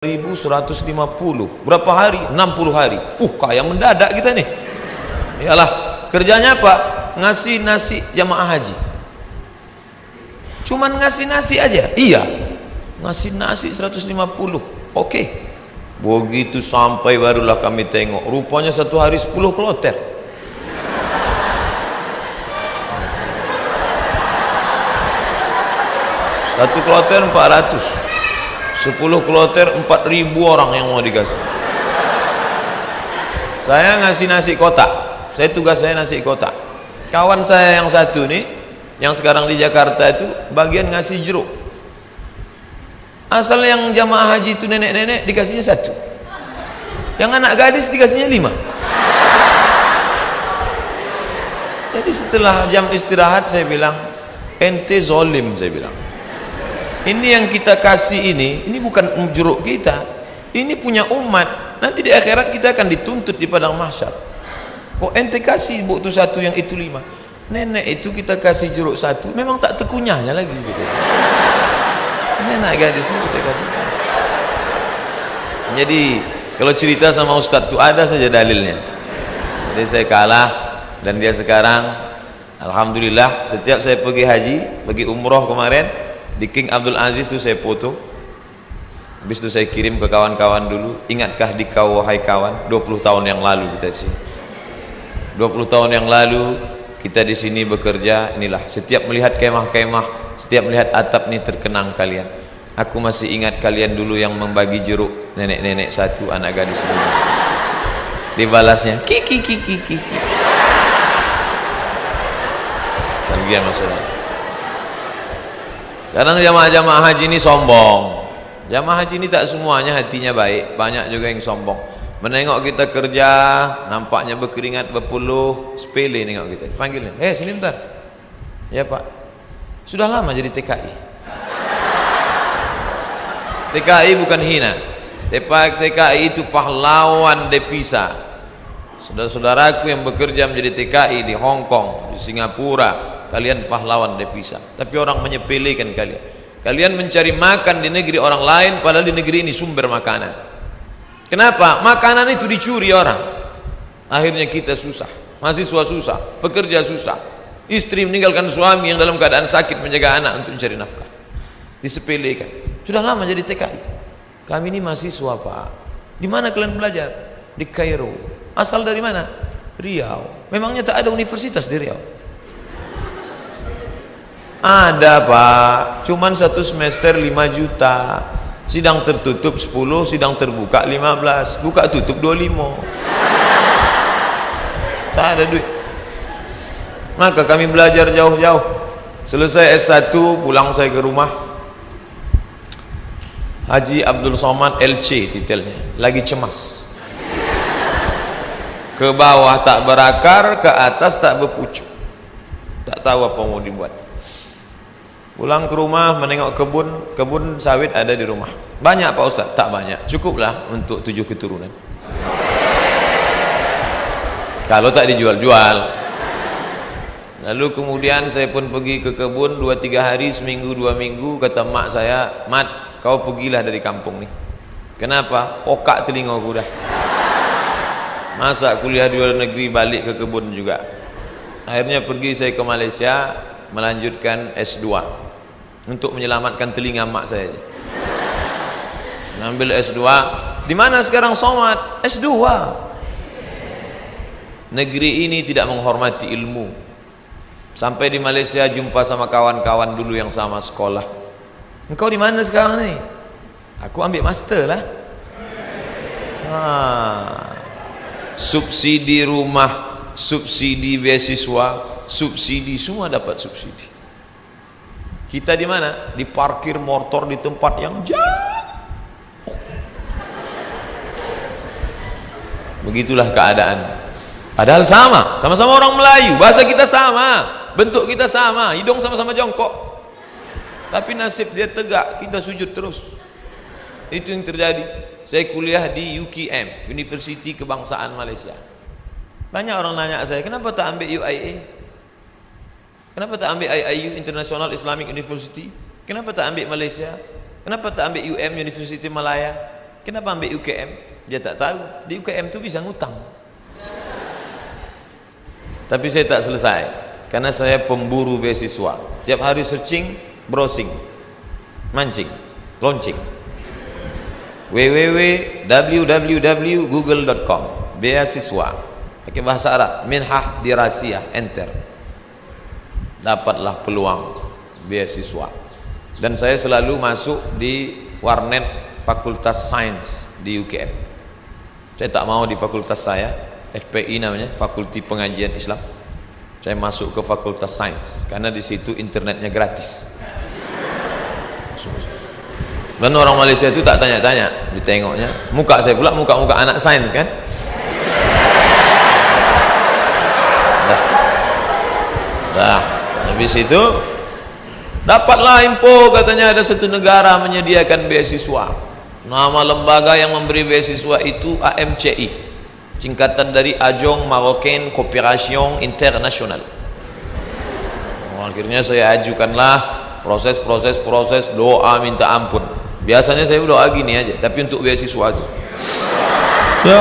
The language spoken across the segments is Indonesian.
1.150. Berapa hari? 60 hari. Kayak mendadak kita nih. Iyalah, kerjanya apa? Ngasih nasi jamaah haji. Cuman ngasih nasi aja. Iya. Ngasih nasi 150. Oke. Begitu sampai barulah kami tengok. Rupanya satu hari 10 kloter. Satu kloter 400. 10 kloter 4.000 orang yang mau dikasih. Saya ngasih nasi kotak. Tugas saya nasi kotak. Kawan saya yang satu nih, yang sekarang di Jakarta itu bagian ngasih jeruk. Asal yang jamaah haji itu nenek-nenek dikasihnya 1. Yang anak gadis dikasihnya 5. Jadi setelah jam istirahat saya bilang, ente zolim, saya bilang. Ini yang kita kasih ini bukan jeruk kita, ini punya umat. Nanti di akhirat kita akan dituntut di padang mahsyar. Kok ente kasih buktu 1 yang itu 5? Nenek itu kita kasih jeruk 1, memang tak tekunyahnya lagi gitu. Ini anak gadis ini kita kasih. Jadi kalau cerita sama Ustadz itu ada saja dalilnya. Jadi saya kalah dan dia sekarang, alhamdulillah, setiap saya pergi haji, pergi umroh kemarin di King Abdul Aziz itu saya foto. Habis itu saya kirim ke kawan-kawan dulu. Ingatkah di kau wahai kawan, 20 tahun yang lalu kita di sini. 20 tahun yang lalu kita di sini bekerja. Inilah, setiap melihat kemah-kemah, setiap melihat atap ini terkenang kalian. Aku masih ingat kalian dulu yang membagi jeruk, nenek-nenek 1, anak gadis 5. Dibalasnya kiki. Kalian masalah. Kadang jamaah-jamaah haji ini sombong. Jamaah haji ini tak semuanya hatinya baik, banyak juga yang sombong. Menengok kita kerja, nampaknya berkeringat, berpeluh, sepele nengok kita. Panggilnya, sini bentar. Ya Pak, sudah lama jadi TKI. TKI bukan hina. TKI itu pahlawan devisa. Saudara-saudaraku yang bekerja menjadi TKI di Hong Kong, di Singapura, kalian pahlawan devisa. Tapi orang menyepelekan kalian. Kalian mencari makan di negeri orang lain, padahal di negeri ini sumber makanan. Kenapa? Makanan itu dicuri orang. Akhirnya kita susah, mahasiswa susah, pekerja susah, istri meninggalkan suami yang dalam keadaan sakit menjaga anak untuk mencari nafkah. Disepelekan. Sudah lama jadi TKI. Kami ini mahasiswa Pak. Di mana kalian belajar? Di Kairo. Asal dari mana? Riau. Memangnya tak ada universitas di Riau? Ada Pak, cuman 1 semester 5 juta. Sidang tertutup 10, sidang terbuka 15, buka tutup 25. Tak ada duit. Maka kami belajar jauh-jauh. Selesai S1 pulang saya ke rumah. Haji Abdul Somad LC titelnya, lagi cemas. Ke bawah tak berakar, ke atas tak berpucuk. Tak tahu apa mau dibuat. Pulang ke rumah menengok kebun sawit ada di rumah. Banyak Pak Ustaz? Tak banyak, cukuplah untuk 7 keturunan. Kalau tak dijual-jual. Lalu kemudian saya pun pergi ke kebun 2-3 hari, seminggu 2 minggu. Kata mak saya, Mat, kau pergilah dari kampung nih. Kenapa? Pokak telinga aku dah. Masa kuliah di luar negeri balik ke kebun juga. Akhirnya pergi saya ke Malaysia melanjutkan S2 untuk menyelamatkan telinga mak saya. Ngambil S2. Di mana sekarang Somad? S2. Negeri ini tidak menghormati ilmu. Sampai di Malaysia jumpa sama kawan-kawan dulu yang sama sekolah. Engkau di mana sekarang nih? Aku ambil master lah. Subsidi rumah, subsidi beasiswa, subsidi, semua dapat subsidi. Kita di mana? Di parkir motor di tempat yang jauh. Begitulah keadaan. Padahal sama-sama orang Melayu, bahasa kita sama, bentuk kita sama, hidung sama-sama jongkok. Tapi nasib dia tegak, kita sujud terus. Itu yang terjadi. Saya kuliah di UKM, Universiti Kebangsaan Malaysia. Banyak orang nanya saya, kenapa tak ambil UIA? Kenapa tak ambil IIU, International Islamic University? Kenapa tak ambil Malaysia? Kenapa tak ambil UM, University Malaya? Kenapa ambil UKM? Dia tak tahu di UKM itu bisa ngutang. Tapi saya tak selesai karena saya pemburu beasiswa. Tiap hari searching, browsing, mancing, launching. www.google.com beasiswa pakai bahasa Arab, minhah dirasiyah, enter. Dapatlah peluang beasiswa. Dan saya selalu masuk di warnet Fakultas Sains di UKM. Saya tak mau di fakultas saya, FPI namanya, Fakulti Pengajian Islam. Saya masuk ke Fakultas Sains karena di situ internetnya gratis. Dan orang Malaysia itu tak tanya-tanya, ditengoknya. Muka saya pula muka-muka anak sains kan. Dah, habis itu dapatlah info katanya ada satu negara menyediakan beasiswa. Nama lembaga yang memberi beasiswa itu AMCI, singkatan dari Ajong Marocain Coopération International. Akhirnya saya ajukanlah proses doa minta ampun. Biasanya saya doa gini aja, tapi untuk beasiswa aja. Ya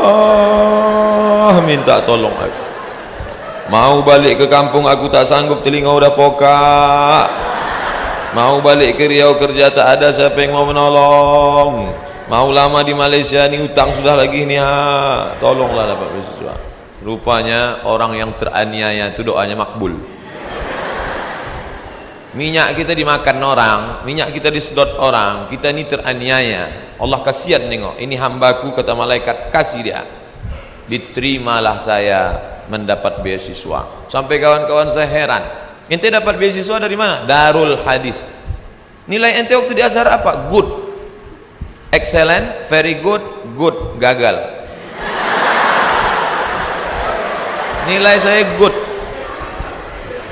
Allah, minta tolong aku. Mau balik ke kampung aku tak sanggup, telinga udah pokak. Mau balik ke Riau kerja tak ada siapa yang mau menolong. Mau lama di Malaysia ni utang sudah lagi ni, tolonglah dapat beasiswa. Rupanya orang yang teraniaya itu doanya makbul. Minyak kita dimakan orang, minyak kita disedot orang, kita ni teraniaya. Allah kasihan nengok, ini hambaku kata malaikat, kasih dia. Diterimalah saya mendapat beasiswa. Sampai kawan-kawan saya heran, ente dapat beasiswa dari mana? Darul Hadis. Nilai ente waktu di Azhar apa? Good, excellent, very good, good, gagal. Nilai saya good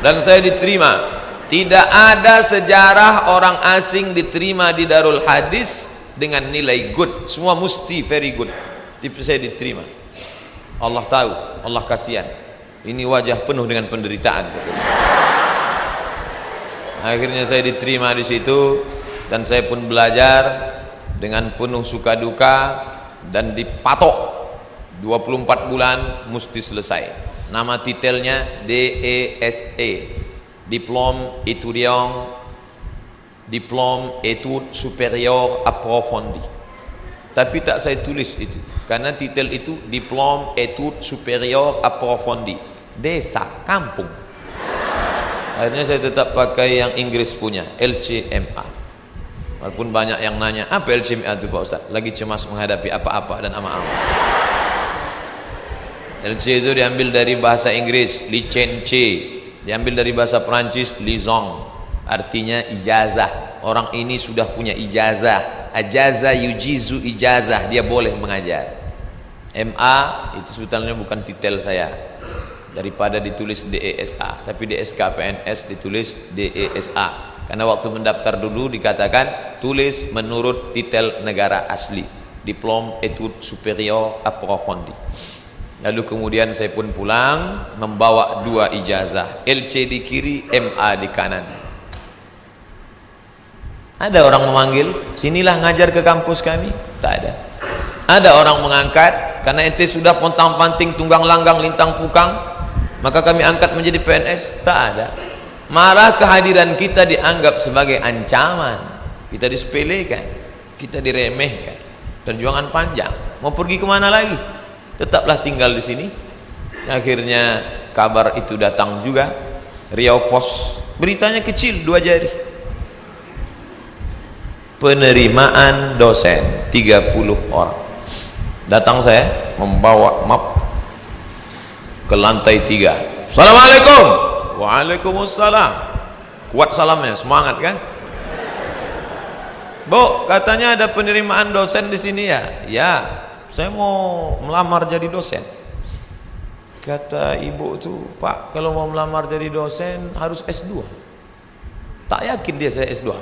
dan saya diterima. Tidak ada sejarah orang asing diterima di Darul Hadis dengan nilai good, semua mesti very good. Tapi saya diterima. Allah tahu, Allah kasihan. Ini wajah penuh dengan penderitaan. Akhirnya saya diterima di situ dan saya pun belajar dengan penuh suka duka dan dipatok 24 bulan mesti selesai. Nama titelnya DESE, Diplôme Études Supérieures Approfondies. Tapi tak saya tulis itu karena titel itu Diplôme Études Supérieures Approfondies, desa, kampung. Akhirnya saya tetap pakai yang Inggris punya, LCMA. Walaupun banyak yang nanya, apa LCMA itu Pak Ustaz? Lagi cemas menghadapi apa-apa dan ama-ama. LC itu diambil dari bahasa Inggris, licence. Diambil dari bahasa Perancis, liaison, artinya ijazah. Orang ini sudah punya ijazah. Ajaza yujizu ijazah, dia boleh mengajar. MA itu sebetulnya bukan titel saya. Daripada ditulis DESA, tapi DSK PNS ditulis DESA. Karena waktu mendaftar dulu dikatakan tulis menurut titel negara asli, Diplôme Études Supérieures Approfondies. Lalu kemudian saya pun pulang membawa 2 ijazah, LC di kiri, MA di kanan. Ada orang memanggil, sinilah ngajar ke kampus kami? Tak ada. Ada orang mengangkat, karena ente sudah pontang-panting, tunggang langgang, lintang pukang, maka kami angkat menjadi PNS? Tak ada. Malah kehadiran kita dianggap sebagai ancaman, kita disepelekan, kita diremehkan. Perjuangan panjang, mau pergi kemana lagi? Tetaplah tinggal di sini. Akhirnya kabar itu datang juga, Riau Pos, beritanya kecil 2 jari. Penerimaan dosen 30 orang. Datang saya membawa map ke lantai 3. Assalamualaikum. Waalaikumsalam. Kuat salamnya, semangat kan? Bu, katanya ada penerimaan dosen di sini ya? Ya, saya mau melamar jadi dosen. Kata ibu tuh, Pak, kalau mau melamar jadi dosen harus S2. Tak yakin dia saya S2.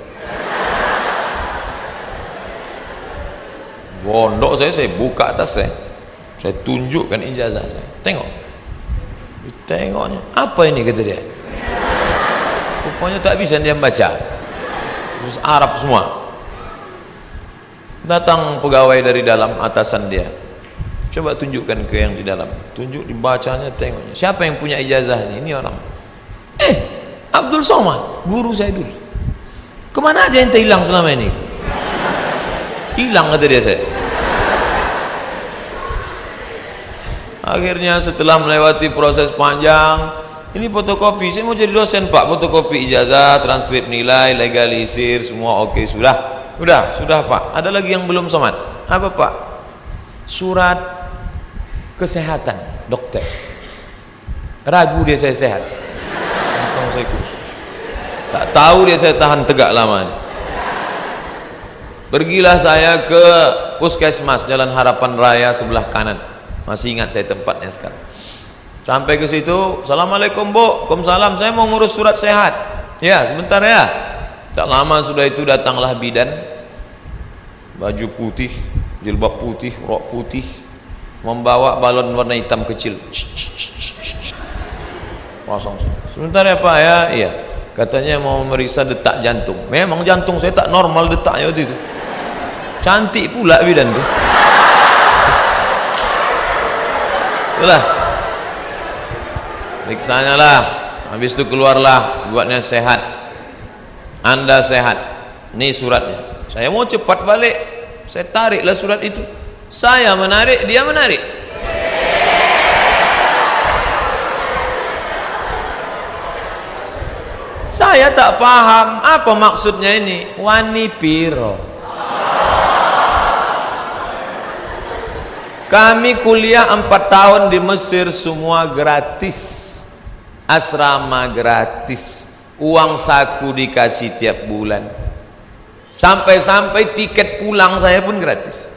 Bondok saya buka atas saya tunjukkan ijazah saya. Tengok. Tengoknya, apa ini kata dia? Rupanya tak bisa dia baca. Terus Arab semua. Datang pegawai dari dalam, atasan dia, coba tunjukkan ke yang di dalam. Tunjuk, dibacanya, tengoknya. Siapa yang punya ijazah ini? Ini orang. Abdul Somad, guru saya dulu. Kemana aja ente hilang selama ini? Hilang, kata dia saya. Akhirnya setelah melewati proses panjang, ini fotokopi, saya mau jadi dosen pak, fotokopi ijazah, transkrip nilai, legalisir, semua oke, sudah pak. Ada lagi yang belum Somad. Apa pak? Surat kesehatan dokter. Ragu dia saya sehat, saya kurus. Tak tahu dia saya tahan tegak lama. Pergilah saya ke puskesmas Jalan Harapan Raya sebelah kanan. Masih ingat saya tempatnya sekarang. Sampai ke situ, assalamualaikum bu, waalaikumsalam, saya mau ngurus surat sehat. Ya sebentar ya. Tak lama sudah itu datanglah bidan, baju putih, jilbab putih, rok putih, membawa balon warna hitam kecil. Kosong. Sebentar ya pak ya. Iya. Katanya mau memeriksa detak jantung. Memang jantung saya tak normal detaknya waktu itu. Cantik pula bidan tuh. Itulah. Periksanya lah. Habis itu keluarlah, buatnya sehat. Anda sehat. Ini suratnya. Saya mau cepat balik. Saya tariklah surat itu. Saya menarik, dia menarik. Saya tak paham apa maksudnya ini. Wani piro. Kami kuliah 4 tahun di Mesir, semua gratis. Asrama gratis. Uang saku dikasih tiap bulan. Sampai-sampai tiket pulang saya pun gratis.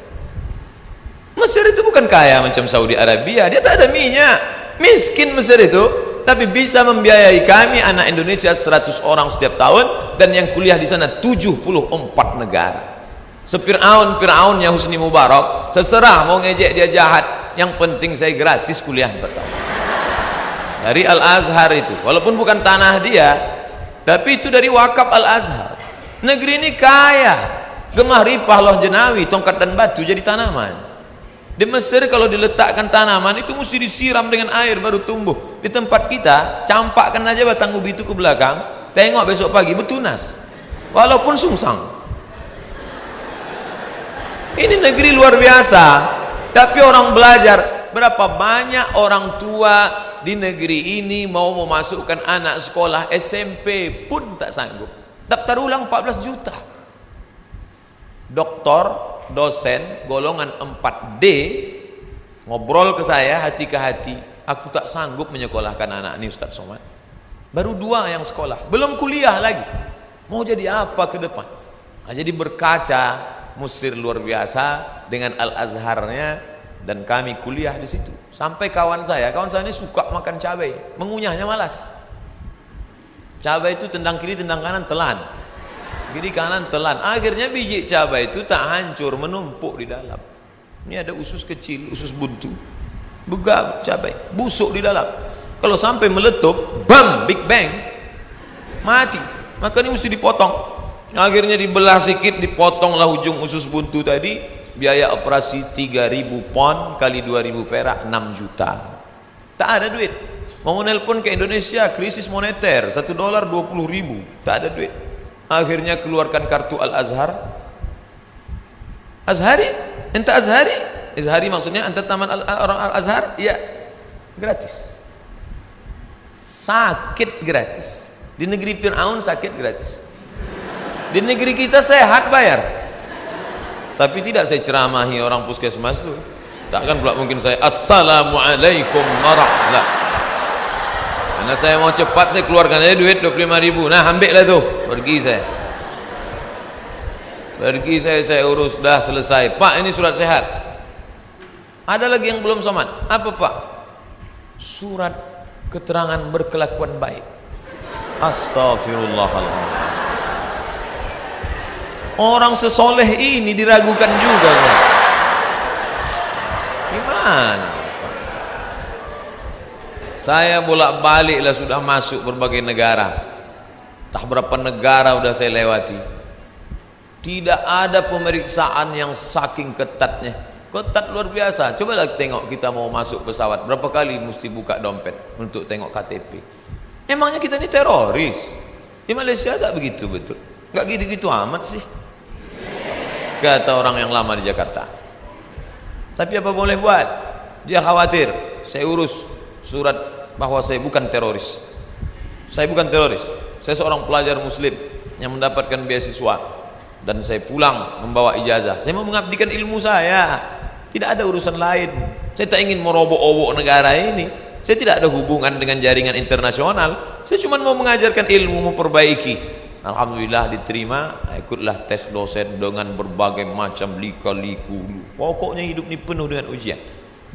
Mesir itu bukan kaya macam Saudi Arabia. Dia tak ada minyak. Miskin Mesir itu. Tapi bisa membiayai kami anak Indonesia 100 orang setiap tahun. Dan yang kuliah di sana 74 negara. Fir'aunnya Husni Mubarak, terserah mau ngejek dia jahat, yang penting saya gratis kuliah 4 tahun dari Al-Azhar itu, walaupun bukan tanah dia, tapi itu dari wakaf Al-Azhar. Negeri ini kaya, gemah ripah loh jenawi, tongkat dan batu jadi tanaman. Di Mesir kalau diletakkan tanaman itu mesti disiram dengan air baru tumbuh. Di tempat kita campakkan aja batang ubi itu ke belakang, tengok besok pagi bertunas walaupun sungsang. Ini negeri luar biasa, tapi orang belajar. Berapa banyak orang tua di negeri ini mau memasukkan anak sekolah SMP pun tak sanggup. Daftar ulang 14 juta. Doktor, dosen, golongan 4D ngobrol ke saya hati ke hati. Aku tak sanggup menyekolahkan anak ini Ustaz Somad. Baru 2 yang sekolah, belum kuliah lagi. Mau jadi apa ke depan? Nah, jadi berkaca. Mesir luar biasa dengan Al-Azharnya, dan kami kuliah di situ. Sampai kawan saya ini suka makan cabai, mengunyahnya malas. Cabai itu tendang kiri tendang kanan telan, kiri kanan telan. Akhirnya biji cabai itu tak hancur, menumpuk di dalam. Ini ada usus kecil, usus buntu, begah cabai, busuk di dalam. Kalau sampai meletup, bam, big bang, mati. Maka ini mesti dipotong. Akhirnya dibelah sedikit, dipotonglah ujung usus buntu tadi. Biaya operasi 3.000 pon kali 2.000 perak, 6 juta. Tak ada duit. Mau menelpon ke Indonesia, krisis moneter, $1 20.000, tak ada duit. Akhirnya keluarkan kartu Al-Azhar. Azhari? Ente Azhari? Azhari maksudnya ente taman orang Al-Azhar? Ya, gratis. Sakit gratis. Di negeri Fir'aun sakit gratis. Di negeri kita sehat bayar. Tapi tidak saya ceramahi orang puskesmas itu. Takkan pula mungkin saya assalamualaikum warahmatullahi. Karena saya mau cepat, saya keluarkan aja duit 25.000. Nah ambillah tuh, pergi saya urus, dah selesai. Pak ini surat sehat. Ada lagi yang belum Somad. Apa pak? Surat keterangan berkelakuan baik. Astagfirullahaladzim. Orang sesoleh ini diragukan juga kan? Gimana? Saya bolak-balik lah sudah masuk berbagai negara. Tak berapa negara sudah saya lewati. Tidak ada pemeriksaan yang saking ketatnya. Ketat luar biasa. Cobalah tengok kita mau masuk pesawat, berapa kali mesti buka dompet untuk tengok KTP. Emangnya kita ini teroris? Di Malaysia tak begitu betul. Enggak gitu-gitu amat sih, kata orang yang lama di Jakarta. Tapi apa boleh buat? Dia khawatir. Saya urus surat bahwa saya bukan teroris. Saya bukan teroris. Saya seorang pelajar muslim yang mendapatkan beasiswa, dan saya pulang membawa ijazah. Saya mau mengabdikan ilmu saya. Tidak ada urusan lain. Saya tak ingin merobok-obok negara ini. Saya tidak ada hubungan dengan jaringan internasional. Saya cuma mau mengajarkan ilmu, memperbaiki. Alhamdulillah diterima. Ikutlah tes dosen dengan berbagai macam lika-liku. Pokoknya hidup ini penuh dengan ujian.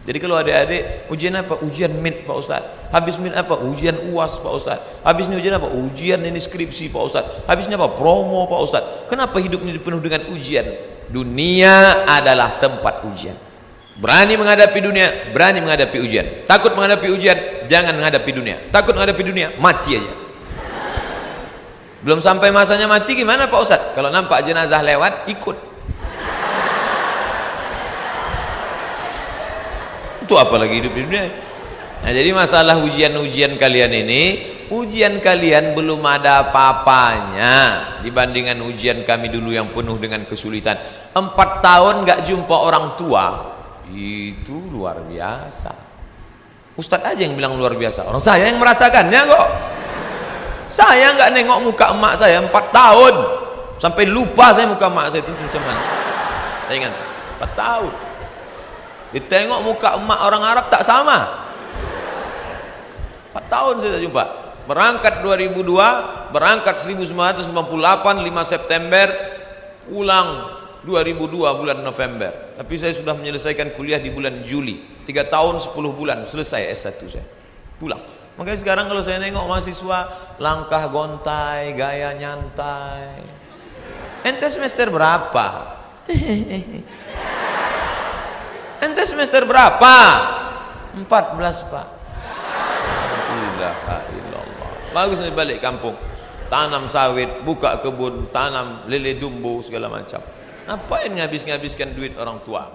Jadi kalau adik-adik, ujian apa? Ujian MIT Pak Ustaz. Habis MIT apa? Ujian UAS Pak Ustaz. Habis ini ujian apa? Ujian ini skripsi Pak Ustaz. Habisnya apa? Promo Pak Ustaz. Kenapa hidup ini penuh dengan ujian? Dunia adalah tempat ujian. Berani menghadapi dunia, berani menghadapi ujian. Takut menghadapi ujian, jangan menghadapi dunia. Takut menghadapi dunia, mati aja. Belum sampai masanya mati gimana Pak Ustaz? Kalau nampak jenazah lewat, ikut. Itu apalagi hidup di dunia. Nah, jadi masalah ujian-ujian kalian ini, ujian kalian belum ada apa-apanya dibandingkan ujian kami dulu yang penuh dengan kesulitan. 4 tahun gak jumpa orang tua, itu luar biasa. Ustadz aja yang bilang luar biasa, orang saya yang merasakannya kok. Saya nggak nengok muka emak saya 4 tahun, sampai lupa saya muka emak saya itu macam mana. Saya ingat 4 tahun. Ditengok muka emak orang Arab tak sama. 4 tahun saya tak jumpa. Berangkat 2002, berangkat 1998 5 September, pulang 2002 bulan November. Tapi saya sudah menyelesaikan kuliah di bulan Juli. 3 tahun 10 bulan selesai S1 saya. Pulang. Makanya sekarang kalau saya nengok mahasiswa, langkah gontai, gaya nyantai. Ente semester berapa? Ente semester berapa? 14 Pak. La ilallah. Bagus nih balik kampung. Tanam sawit, buka kebun, tanam lele dumbo segala macam. Ngapain ngabis-ngabiskan duit orang tua?